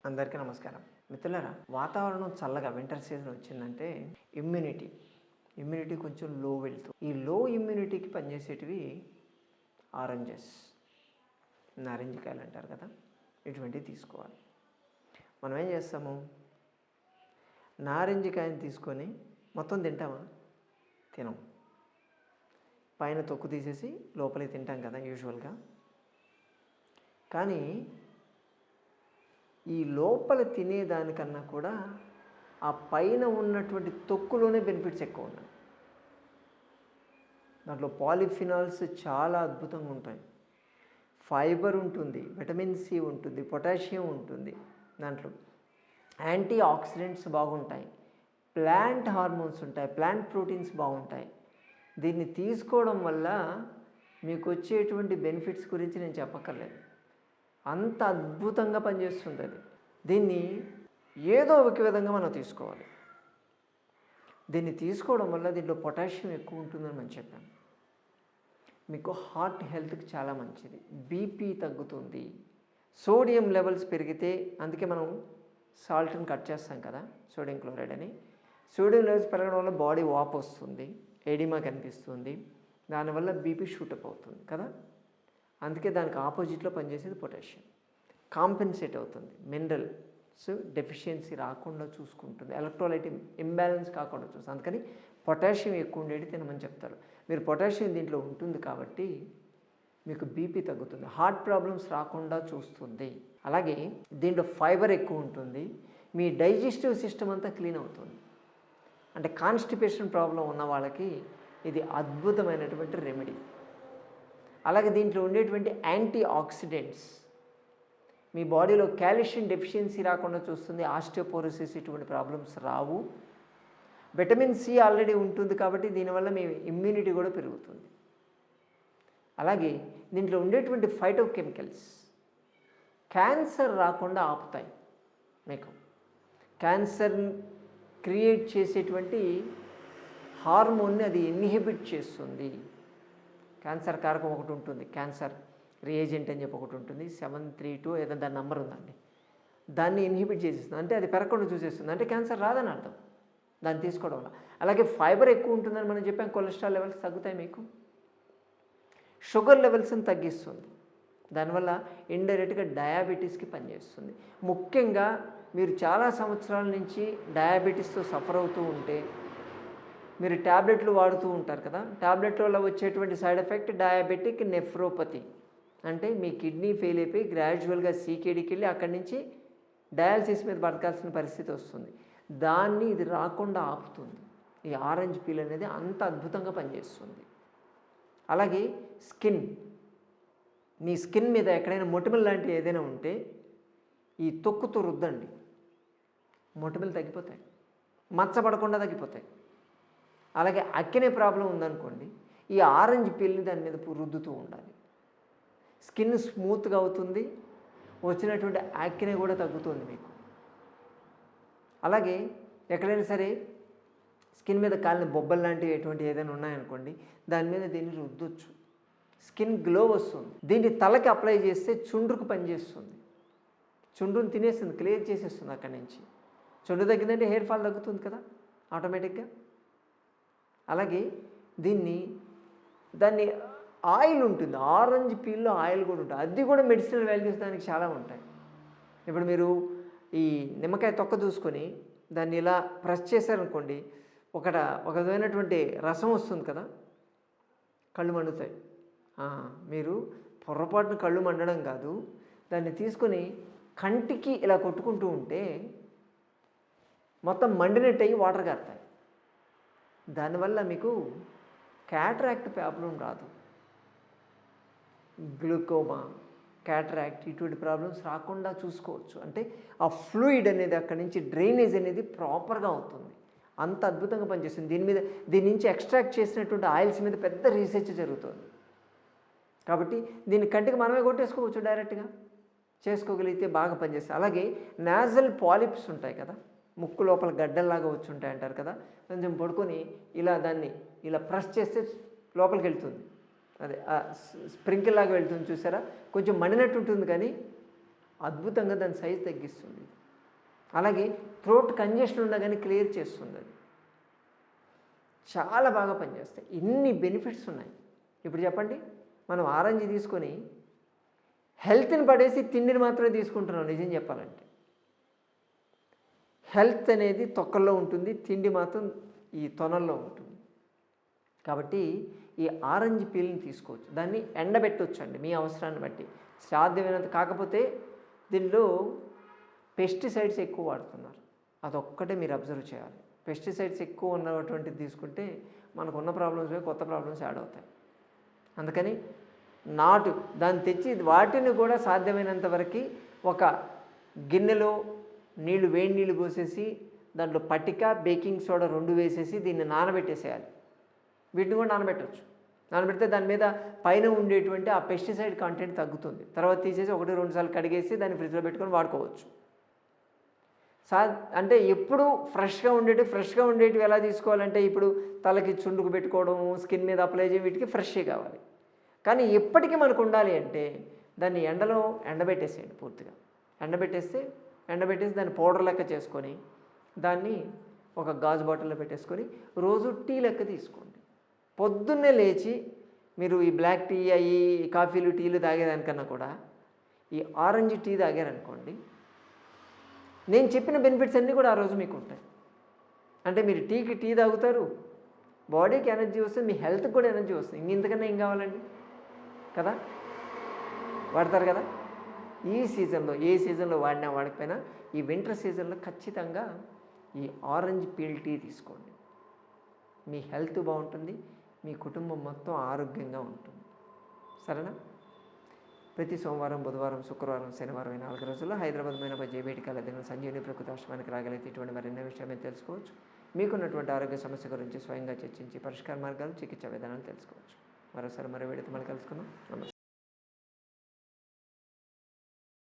అందరికీ నమస్కారం. మిత్రులారా, వాతావరణం చల్లగా వింటర్ సీజన్ వచ్చిందంటే ఇమ్యూనిటీ కొంచెం లో వెళ్తుంది. ఈ లో ఇమ్యూనిటీకి పనిచేసేటివి ఆరెంజెస్, నారింజకాయలు అంటారు కదా, ఇటువంటివి తీసుకోవాలి. మనం ఏం చేస్తాము, నారింజకాయని తీసుకొని మొత్తం తింటామా? తినం. పైన తొక్కు తీసేసి లోపలికి తింటాం కదా యూజువల్గా. కానీ ఈ లోపల తినేదానికన్నా కూడా ఆ పైన ఉన్నటువంటి తొక్కులోనే బెనిఫిట్స్ ఎక్కువ ఉన్నాయి. దాంట్లో పాలిఫినాల్స్ చాలా అద్భుతంగా ఉంటాయి. ఫైబర్ ఉంటుంది, విటమిన్ సి ఉంటుంది, పొటాషియం ఉంటుంది. దాంట్లో యాంటీ ఆక్సిడెంట్స్ బాగుంటాయి, ప్లాంట్ హార్మోన్స్ ఉంటాయి, ప్లాంట్ ప్రోటీన్స్ బాగుంటాయి. దీన్ని తీసుకోవడం వల్ల మీకు వచ్చేటువంటి బెనిఫిట్స్ గురించి నేను చెప్పక్కర్లేదు. అంత అద్భుతంగా పనిచేస్తుంది అది. దీన్ని ఏదో ఒక విధంగా మనం తీసుకోవాలి. దీన్ని తీసుకోవడం వల్ల దీంట్లో పొటాషియం ఎక్కువ ఉంటుందని మనం చెప్పాను. మీకు హార్ట్ హెల్త్కి చాలా మంచిది, బీపీ తగ్గుతుంది, సోడియం లెవెల్స్ పెరిగితే, అందుకే మనం సాల్ట్ని కట్ చేస్తాం కదా, సోడియం క్లోరైడ్ అని. సోడియం లెవెల్స్ పెరగడం వల్ల బాడీ వాపు వస్తుంది, ఎడిమా కనిపిస్తుంది, దానివల్ల బీపీ షూటప్ అవుతుంది కదా. అందుకే దానికి ఆపోజిట్లో పనిచేసేది పొటాషియం. కాంపెన్సేట్ అవుతుంది, మినరల్స్ డెఫిషియన్సీ రాకుండా చూసుకుంటుంది, ఎలక్ట్రోలైట్ ఇంబ్యాలెన్స్ కాకుండా చూస్తుంది. అందుకని పొటాషియం ఎక్కువ ఉండేది తినమని చెప్తారు. మీరు పొటాషియం దీంట్లో ఉంటుంది కాబట్టి మీకు బీపీ తగ్గుతుంది, హార్ట్ ప్రాబ్లమ్స్ రాకుండా చూస్తుంది. అలాగే దీంట్లో ఫైబర్ ఎక్కువ ఉంటుంది, మీ డైజెస్టివ్ సిస్టమ్ అంతా క్లీన్ అవుతుంది. అంటే కాన్స్టిపేషన్ ప్రాబ్లం ఉన్న వాళ్ళకి ఇది అద్భుతమైనటువంటి రెమెడీ. అలాగే దీంట్లో ఉండేటువంటి యాంటీ ఆక్సిడెంట్స్ మీ బాడీలో కాల్షియం డెఫిషియన్సీ రాకుండా చూస్తుంది, ఆస్టియోపోరోసిస్ ఇటువంటి ప్రాబ్లమ్స్ రావు. విటమిన్ సి ఆల్రెడీ ఉంటుంది కాబట్టి దీనివల్ల మీ ఇమ్యూనిటీ కూడా పెరుగుతుంది. అలాగే దీంట్లో ఉండేటువంటి ఫైటోకెమికల్స్ క్యాన్సర్ రాకుండా ఆపుతాయి. మీకు క్యాన్సర్ క్రియేట్ చేసేటువంటి హార్మోన్ని అది ఇన్హిబిట్ చేస్తుంది. క్యాన్సర్ కారకం ఒకటి ఉంటుంది, క్యాన్సర్ రియేజెంట్ అని చెప్పి ఒకటి ఉంటుంది, 732 ఏదో దాని నెంబర్ ఉందండి. దాన్ని ఇన్హిబిట్ చేసేస్తుంది, అంటే అది పెరగకుండా చూసేస్తుంది, అంటే క్యాన్సర్ రాదని అర్థం దాన్ని తీసుకోవడం వల్ల. అలాగే ఫైబర్ ఎక్కువ ఉంటుందని మనం చెప్పాం, కొలెస్ట్రాల్ లెవెల్స్ తగ్గుతాయి, మీకు షుగర్ లెవెల్స్ని తగ్గిస్తుంది, దానివల్ల ఇండైరెక్ట్గా డయాబెటీస్కి పనిచేస్తుంది. ముఖ్యంగా మీరు చాలా సంవత్సరాల నుంచి డయాబెటీస్తో సఫర్ అవుతూ ఉంటే, మీరు ట్యాబ్లెట్లు వాడుతూ ఉంటారు కదా, ట్యాబ్లెట్ల వల్ల వచ్చేటువంటి సైడ్ ఎఫెక్ట్ డయాబెటిక్ నెఫ్రోపతి, అంటే మీ కిడ్నీ ఫెయిల్ అయిపోయి గ్రాడ్యువల్గా సీకేడీకి వెళ్ళి అక్కడి నుంచి డయాలసిస్ మీద బతకాల్సిన పరిస్థితి వస్తుంది. దాన్ని ఇది రాకుండా ఆపుతుంది. ఈ ఆరెంజ్ పీల్ అనేది అంత అద్భుతంగా పనిచేస్తుంది. అలాగే స్కిన్, మీ స్కిన్ మీద ఎక్కడైనా మొటిమలు లాంటివి ఏదైనా ఉంటే ఈ తొక్కుతో రుద్దండి, మొటిమలు తగ్గిపోతాయి, మచ్చపడకుండా తగ్గిపోతాయి. అలాగే అక్కినే ప్రాబ్లం ఉందనుకోండి, ఈ ఆరెంజ్ పీల్ని దాని మీద రుద్దుతూ ఉండాలి. స్కిన్ స్మూత్గా అవుతుంది, వచ్చినటువంటి యాక్నే కూడా తగ్గుతుంది మీకు. అలాగే ఎక్కడైనా సరే స్కిన్ మీద కాలిన బొబ్బలు లాంటివి ఎటువంటి ఏదైనా ఉన్నాయనుకోండి, దాని మీద దీన్ని రుద్దొచ్చు, స్కిన్ గ్లో వస్తుంది. దీన్ని తలకి అప్లై చేస్తే చుండ్రుకు పనిచేస్తుంది, చుండ్రుని తినేస్తుంది, క్లియర్ చేసేస్తుంది అక్కడి నుంచి. చుండ్రు తగ్గిందంటే హెయిర్ ఫాల్ తగ్గుతుంది కదా ఆటోమేటిక్గా. అలాగే దాన్ని ఆయిల్ ఉంటుంది, ఆరెంజ్ పీల్లో ఆయిల్ కూడా ఉంటుంది, అది కూడా మెడిసినల్ వాల్యూస్ దానికి చాలా ఉంటాయి. ఇప్పుడు మీరు ఈ నిమ్మకాయ తొక్క చూసుకొని దాన్ని ఇలా ప్రెస్ చేశారనుకోండి, ఒక విధమైనటువంటి రసం వస్తుంది కదా, కళ్ళు మండుతాయి. మీరు పొరపాటున కళ్ళు మండడం కాదు, దాన్ని తీసుకొని కంటికి ఇలా కొట్టుకుంటూ ఉంటే మొత్తం మండినట్టు అయ్యి వాటర్ కారుతాయి. దానివల్ల మీకు క్యాటరాక్ట్ ప్రాబ్లం రాదు, గ్లూకోమా, క్యాటరాక్ట్ ఇటువంటి ప్రాబ్లమ్స్ రాకుండా చూసుకోవచ్చు. అంటే ఆ ఫ్లూయిడ్ అనేది అక్కడి నుంచి డ్రైనేజ్ అనేది ప్రాపర్గా అవుతుంది, అంత అద్భుతంగా పనిచేస్తుంది. దీని నుంచి ఎక్స్ట్రాక్ట్ చేసినటువంటి ఆయిల్స్ మీద పెద్ద రీసెర్చ్ జరుగుతుంది. కాబట్టి దీన్ని కంటికి మనమే కొట్టేసుకోవచ్చు, డైరెక్ట్గా చేసుకోగలిగితే బాగా పనిచేస్తుంది. అలాగే నాజల్ పాలిప్స్ ఉంటాయి కదా, ముక్కు లోపల గడ్డల్లాగా వచ్చి ఉంటాయి అంటారు కదా, కొంచెం పడుకొని దాన్ని ఇలా ప్రెస్ చేస్తే లోపలికి వెళ్తుంది, అదే స్ప్రింకిల్ లాగా వెళ్తుంది చూసారా, కొంచెం మండినట్టు ఉంటుంది కానీ అద్భుతంగా దాని సైజ్ తగ్గిస్తుంది. అలాగే థ్రోట్ కంజెషన్ ఉన్నా కానీ క్లియర్ చేస్తుంది. అది చాలా బాగా పనిచేస్తాయి. ఇన్ని బెనిఫిట్స్ ఉన్నాయి. ఇప్పుడు చెప్పండి, మనం ఆరెంజ్ తీసుకొని హెల్త్ని పడేసి తిండిని మాత్రమే తీసుకుంటున్నాం. నిజం చెప్పాలంటే హెల్త్ అనేది తొక్కల్లో ఉంటుంది, తిండి మాత్రం ఈ తొనల్లో ఉంటుంది. కాబట్టి ఈ ఆరెంజ్ పీల్ని తీసుకోవచ్చు, దాన్ని ఎండబెట్టవచ్చు అండి మీ అవసరాన్ని బట్టి సాధ్యమైనంత. కాకపోతే దీనిలో పెస్టిసైడ్స్ ఎక్కువ వాడుతున్నారు, అదొక్కటే మీరు అబ్జర్వ్ చేయాలి. పెస్టిసైడ్స్ ఎక్కువ ఉన్నటువంటిది తీసుకుంటే మనకున్న ప్రాబ్లమ్స్ కొత్త ప్రాబ్లమ్స్ యాడ్ అవుతాయి. అందుకని దాన్ని తెచ్చి వాటిని కూడా సాధ్యమైనంత వరకు ఒక గిన్నెలో వేడి నీళ్ళు పోసేసి దాంట్లో పటిక బేకింగ్ సోడా 2 వేసేసి దీన్ని నానబెట్టేసేయాలి. వీటిని కూడా నానబెట్టవచ్చు. నానబెడితే దాని మీద పైన ఉండేటువంటి ఆ పెస్టిసైడ్ కంటెంట్ తగ్గుతుంది. తర్వాత తీసేసి 1-2 సార్లు కడిగేసి దాన్ని ఫ్రిడ్జ్లో పెట్టుకొని వాడుకోవచ్చు. అంటే ఎప్పుడు ఫ్రెష్గా ఉండేటివి ఎలా తీసుకోవాలంటే, ఇప్పుడు తలకి చుండుకు పెట్టుకోవడం, స్కిన్ మీద అప్లై చేయడం, వీటికి ఫ్రెష్గా కావాలి. కానీ ఎప్పటికీ మనకు ఉండాలి అంటే దాన్ని ఎండలో ఎండబెట్టేసేయండి. పూర్తిగా ఎండబెట్టేసి దాన్ని పౌడర్ లెక్క చేసుకొని దాన్ని ఒక గాజు బాటిల్లో పెట్టేసుకొని రోజు టీ లెక్క తీసుకోండి. పొద్దున్నే లేచి మీరు ఈ బ్లాక్ టీ కాఫీలు టీలు తాగేదానికన్నా కూడా ఈ ఆరెంజ్ టీ తాగారనుకోండి, నేను చెప్పిన బెనిఫిట్స్ అన్నీ కూడా ఆ రోజు మీకు ఉంటాయి. అంటే మీరు టీ తాగుతారు, బాడీకి ఎనర్జీ వస్తుంది, మీ హెల్త్కి కూడా ఎనర్జీ వస్తుంది. ఇంతకన్నా ఏం కావాలండి కదా? వాడతారు కదా. ఈ సీజన్లో ఏ సీజన్లో వాడినా వాడకపోయినా ఈ వింటర్ సీజన్లో ఖచ్చితంగా ఈ ఆరెంజ్ పీల్ టీ తీసుకోండి. మీ హెల్త్ బాగుంటుంది, మీ కుటుంబం మొత్తం ఆరోగ్యంగా ఉంటుంది. సరేనా? ప్రతి సోమవారం, బుధవారం, శుక్రవారం, శనివారం 4 రోజుల్లో హైదరాబాద్ మైనాబాద్ జేబీటికల్ దగ్గర సంజీవని ప్రకృతి ఆశ్రమానికి రాగలిగితే ఇటువంటి మరిన్ని విషయాలు మీరు తెలుసుకోవచ్చు. మీకున్నటువంటి ఆరోగ్య సమస్య గురించి స్వయంగా చర్చించి పరిష్కార మార్గాలు, చికిత్సా విధానాలు తెలుసుకోవచ్చు. మరోసారి మరో వీడియోతో మళ్ళీ కలుసుకుందాం. నమస్తే.